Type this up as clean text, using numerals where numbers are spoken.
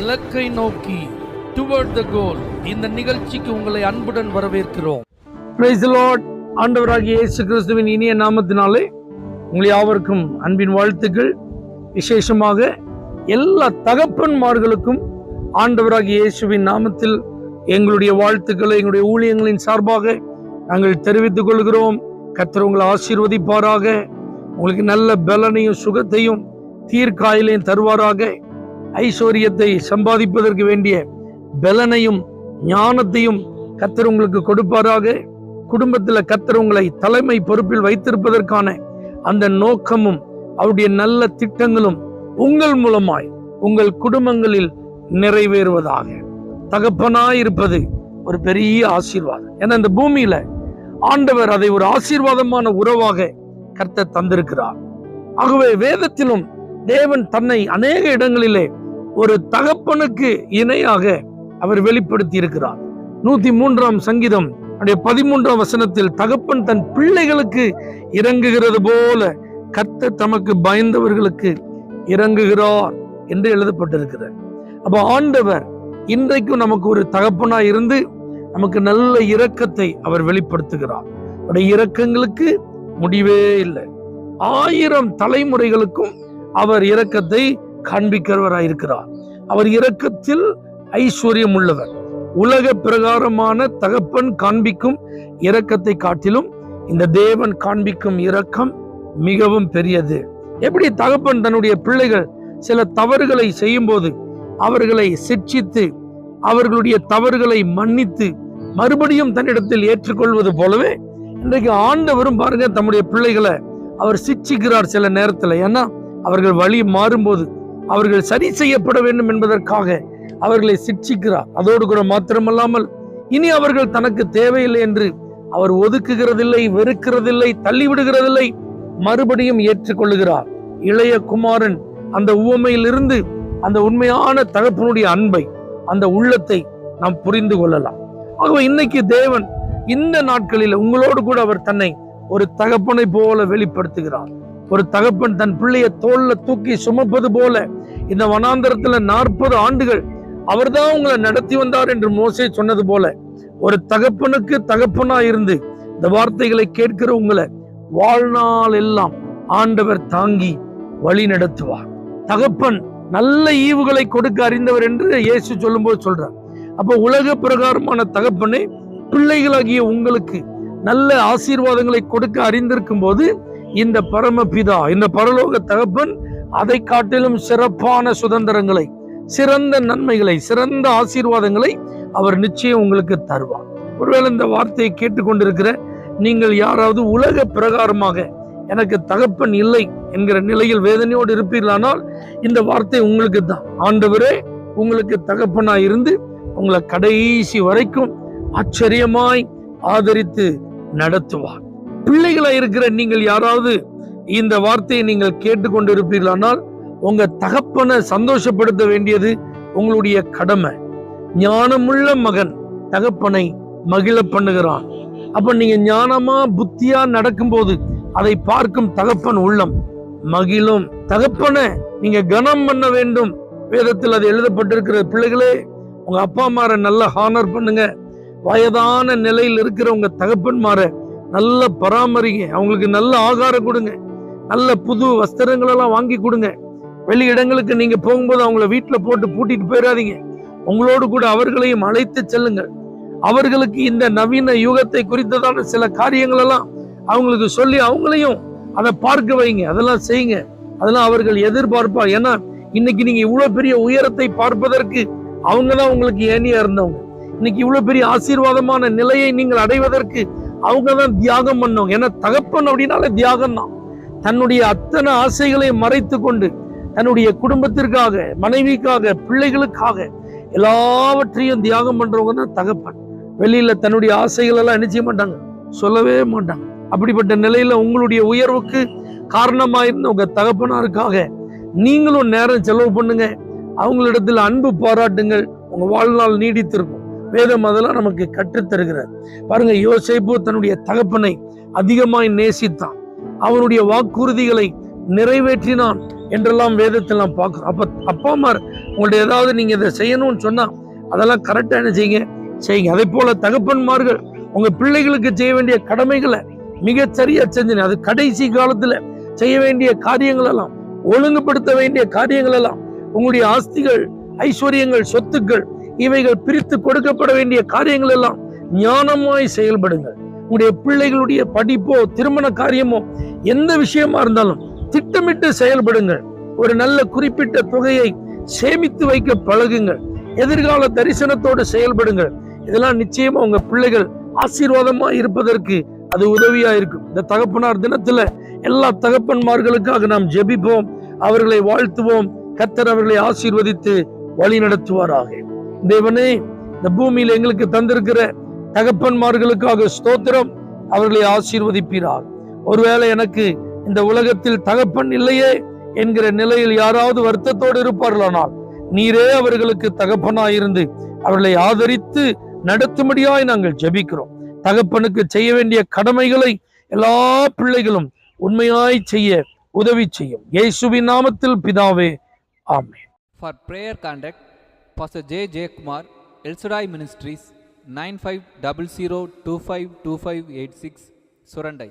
இலக்கை நோக்கி டுவர்ட் த கோல். இந்த நிகழ்ச்சிக்கு உங்களை அன்புடன் வரவேற்கிறோம். Praise the Lord. ஆண்டவராகிய இயேசு கிறிஸ்துவின் இனிய நாமத்தினாலே உங்கள் யாவருக்கும் அன்பின் வாழ்த்துக்கள். விசேஷமாக எல்லா தகப்பன்மார்களுக்கும் ஆண்டவராகிய இயேசுவின் நாமத்தில் எங்களுடைய வாழ்த்துக்களை எங்களுடைய ஊழியங்களின் சார்பாக நாங்கள் தெரிவித்துக் கொள்கிறோம். கர்த்தர் உங்களை ஆசீர்வதிப்பாராக. உங்களுக்கு நல்ல பலனையும் சுகத்தையும் தீர்க்காயிலையும் தருவாராக. ஐஸ்வர்யத்தை சம்பாதிப்பதற்கு வேண்டிய பலனையும் ஞானத்தையும் கர்த்தர் உங்களுக்கு கொடுப்பாராக. குடும்பத்தில் கர்த்தர் உங்களை தலைமை பொறுப்பில் வைத்திருப்பதற்கான அந்த நோக்கமும் அவருடைய நல்ல திட்டங்களும் உங்கள் மூலமாய் உங்கள் குடும்பங்களில் நிறைவேறுவதாக. தகப்பனாயிருப்பது ஒரு பெரிய ஆசீர்வாதம். ஏன்னா இந்த பூமியில ஆண்டவர் அதை ஒரு ஆசீர்வாதமான உறவாக கர்த்தர் தந்திருக்கிறார். ஆகவே வேதத்திலும் தேவன் தன்னை அநேக இடங்களிலே ஒரு தகப்பனுக்கு இணையாக அவர் வெளிப்படுத்தி இருக்கிறார். 103 சங்கீதம் 13 தகப்பன் தன் பிள்ளைகளுக்கு இறங்குகிறது போல கர்த்தர் தமக்கு பயந்தவர்களுக்கு இறங்குகிறார் என்று எழுதப்பட்டிருக்கிறார். அப்ப ஆண்டவர் இன்றைக்கும் நமக்கு ஒரு தகப்பனா இருந்து நமக்கு நல்ல இரக்கத்தை அவர் வெளிப்படுத்துகிறார். அவருடைய இரக்கங்களுக்கு முடிவே இல்லை. 1000 தலைமுறைகளுக்கும் அவர் இரக்கத்தை காண்பிக்கிறவராயிருக்கிறார். அவர் இரக்கத்தில் ஐஸ்வர்யம் உள்ளவர். உலக பிரகாரமான தகப்பன் காண்பிக்கும் இரக்கத்தை காட்டிலும் இந்த தேவன் காண்பிக்கும் இரக்கம் மிகவும் பெரியது. எப்படி தகப்பன் தன்னுடைய பிள்ளைகள் சில தவறுகளை செய்யும் போது அவர்களை சிட்சித்து அவர்களுடைய தவறுகளை மன்னித்து மறுபடியும் தன்னிடத்தில் ஏற்றுக்கொள்வது போலவே இன்றைக்கு ஆண்டவரும் பாருங்க தம்முடைய பிள்ளைகளை அவர் சிட்சிக்கிறார் சில நேரத்தில். ஏன்னா அவர்கள் வழி மாறும்போது அவர்கள் சரி செய்யப்பட வேண்டும் என்பதற்காக அவர்களை சிட்சிக்கிறார். அதோடு கூட மாத்திரமல்லாமல் இனி அவர்கள் தனக்கு தேவையில்லை என்று அவர் ஒதுக்குகிறதில்லை, வெறுக்கிறதில்லை, தள்ளிவிடுகிறதில்லை, மறுபடியும் ஏற்றுக்கொள்ளுகிறார். இளைய குமாரன் அந்த உவமையிலிருந்து அந்த உண்மையான தகப்பனுடைய அன்பை, அந்த உள்ளத்தை நாம் புரிந்து கொள்ளலாம். ஆகவே இன்னைக்கு தேவன் இந்த நாட்களில் உங்களோடு கூட அவர் தன்னை ஒரு தகப்பனை போல வெளிப்படுத்துகிறார். ஒரு தகப்பன் தன் பிள்ளையை தோல்ல தூக்கி சுமப்பது போல இந்த வனாந்தரத்துல 40 ஆண்டுகள் அவர்தான் உங்களை நடத்தி வந்தார் என்று மோசே சொன்னது போல ஒரு தகப்பனுக்கு தகப்பனா இருந்து இந்த வார்த்தைகளை கேட்கிற உங்களை வாழ்நாள் எல்லாம் ஆண்டவர் தாங்கி வழி நடத்துவார். தகப்பன் நல்ல ஈவுகளை கொடுக்க அறிந்தவர் என்று இயேசு சொல்லும் போது சொல்றார். அப்போ உலக பிரகாரமான தகப்பனே பிள்ளைகளாகிய உங்களுக்கு நல்ல ஆசீர்வாதங்களை கொடுக்க அறிந்திருக்கும் போது இந்த பரமபிதா, இந்த பரலோக தகப்பன் அதை காட்டிலும் சிறப்பான சுதந்திரங்களை, சிறந்த நன்மைகளை, சிறந்த ஆசீர்வாதங்களை அவர் நிச்சயம் உங்களுக்கு தருவார். ஒருவேளை இந்த வார்த்தையை கேட்டுக்கொண்டிருக்கிற நீங்கள் யாராவது உலக பிரகாரமாக எனக்கு தகப்பன் இல்லை என்கிற நிலையில் வேதனையோடு இருப்பீர்களானால் இந்த வார்த்தை உங்களுக்கு தான். ஆண்டவரே உங்களுக்கு தகப்பனா இருந்து உங்களை கடைசி வரைக்கும் ஆச்சரியமாய் ஆதரித்து நடத்துவார். பிள்ளைகளா இருக்கிற நீங்கள் யாராவது இந்த வார்த்தையை நீங்கள் கேட்டுக்கொண்டு இருப்பீர்களானால் உங்க தகப்பனை சந்தோஷப்படுத்த வேண்டியது உங்களுடைய கடமை. ஞானமுள்ள மகன் தகப்பனை மகிழ பண்ணுகிறான். அப்ப நீங்க ஞானமா புத்தியா நடக்கும் போது அதை பார்க்கும் தகப்பன் உள்ளம் மகிழும். தகப்பனை நீங்க கனம் பண்ண வேண்டும். வேதத்தில் அது எழுதப்பட்டிருக்கிற பிள்ளைகளே, உங்க அப்பா அம்மாரை நல்லா ஹானர் பண்ணுங்க. வயதான நிலையில் இருக்கிற உங்க தகப்பன்மாரை நல்ல பராமரிங்க. அவங்களுக்கு நல்ல ஆகாரம் கொடுங்க, நல்ல புது வஸ்திரங்களெல்லாம் வாங்கி கொடுங்க. வெளி இடங்களுக்கு நீங்க போகும்போது அவங்கள வீட்டுல போட்டு பூட்டிட்டு போயிடாதீங்க. உங்களோடு கூட அவர்களையும் அழைத்து செல்லுங்கள். அவர்களுக்கு இந்த நவீன யுகத்தை குறித்ததான சில காரியங்கள் எல்லாம் அவங்களுக்கு சொல்லி அவங்களையும் அதை பார்க்க வைங்க. அதெல்லாம் செய்யுங்க. அதெல்லாம் அவர்கள் எதிர்பார்ப்பார். ஏன்னா இன்னைக்கு நீங்க இவ்வளவு பெரிய உயரத்தை பார்ப்பதற்கு அவங்கதான் உங்களுக்கு ஏனியா இருந்தவங்க. இன்னைக்கு இவ்வளவு பெரிய ஆசீர்வாதமான நிலையை நீங்கள் அடைவதற்கு அவங்கதான் தியாகம் பண்ணவங்க. ஏன்னா தகப்பன் அப்படின்னாலே தியாகம் தான். தன்னுடைய அத்தனை ஆசைகளை மறைத்து கொண்டு தன்னுடைய குடும்பத்திற்காக, மனைவிக்காக, பிள்ளைகளுக்காக எல்லாவற்றையும் தியாகம் பண்றவங்க தான் தகப்பன். வெளியில தன்னுடைய ஆசைகள் எல்லாம் என்ன செய்ய மாட்டாங்க, சொல்லவே மாட்டாங்க. அப்படிப்பட்ட நிலையில உங்களுடைய உயர்வுக்கு காரணமாயிருந்த உங்க தகப்பனாருக்காக நீங்களும் நேரம் செலவு பண்ணுங்க. அவங்களிடத்தில் அன்பு பாராட்டுங்கள். உங்க வாழ்நாள் நீடித்திருக்கும். வேதம் அதெல்லாம் நமக்கு கற்றுத்தருகிறார். பாருங்க, யோசேப்பு தன்னுடைய தகப்பனை அதிகமாய் நேசித்தான். அவனுடைய வாக்குறுதிகளை நிறைவேற்றினான் என்றெல்லாம் வேதத்தில் நாம் பார்க்கிறோம். அப்ப அப்பா அம்மா உங்கள்ட்ட ஏதாவது நீங்க இதை செய்யணும்னு சொன்னா அதெல்லாம் கரெக்டா என்ன செய்யுங்க. அதே போல தகப்பன்மார்கள் உங்க பிள்ளைகளுக்கு செய்ய வேண்டிய கடமைகளை மிக சரியா செஞ்சு அது கடைசி காலத்துல செய்ய வேண்டிய காரியங்கள் எல்லாம், ஒழுங்குபடுத்த வேண்டிய காரியங்கள் எல்லாம், உங்களுடைய ஆஸ்திகள், ஐஸ்வர்யங்கள், சொத்துக்கள் இவைகள் பிரித்து கொடுக்கப்பட வேண்டிய காரியங்கள் எல்லாம் ஞானமாய் செயல்படுங்கள். உங்களுடைய பிள்ளைகளுடைய படிப்போ திருமண காரியமோ எந்த விஷயமா இருந்தாலும் திட்டமிட்டு செயல்படுங்கள். ஒரு நல்ல குறிப்பிட்ட தொகையை சேமித்து வைக்க பழகுங்கள். எதிர்கால தரிசனத்தோடு செயல்படுங்கள். இதெல்லாம் நிச்சயமா உங்க பிள்ளைகள் ஆசீர்வாதமா இருப்பதற்கு அது உதவியா இருக்கும். இந்த தகப்பனார் தினத்துல எல்லா தகப்பன்மார்களுக்காக நாம் ஜெபிப்போம், அவர்களை வாழ்த்துவோம். கர்த்தர் அவர்களை ஆசீர்வதித்து வழி நடத்துவாராக. தேவனே, இந்த பூமியில எங்களுக்கு தந்திருக்கிற தகப்பன்மார்களுக்காக ஸ்தோத்திரம். அவர்களை ஆசீர்வதிப்பீராக. ஒருவேளை எனக்கு இந்த உலகத்தில் தகப்பன் இல்லையே என்கிற நிலையில் யாராவது வருத்தத்தோடு இருப்பார்களானால் நீரே அவர்களுக்கு தகப்பனாயிருந்து அவர்களை ஆதரித்து நடத்தும்படியாய் நாங்கள் ஜெபிக்கிறோம். தகப்பனுக்கு செய்ய வேண்டிய கடமைகளை எல்லா பிள்ளைகளும் உண்மையாய் செய்ய உதவி செய்யும். இயேசுவின் நாமத்தில் பிதாவே, ஆமென். For prayer contact, Pastor J. Kumar, El Shaddai Ministries, 9500252586, Surandai.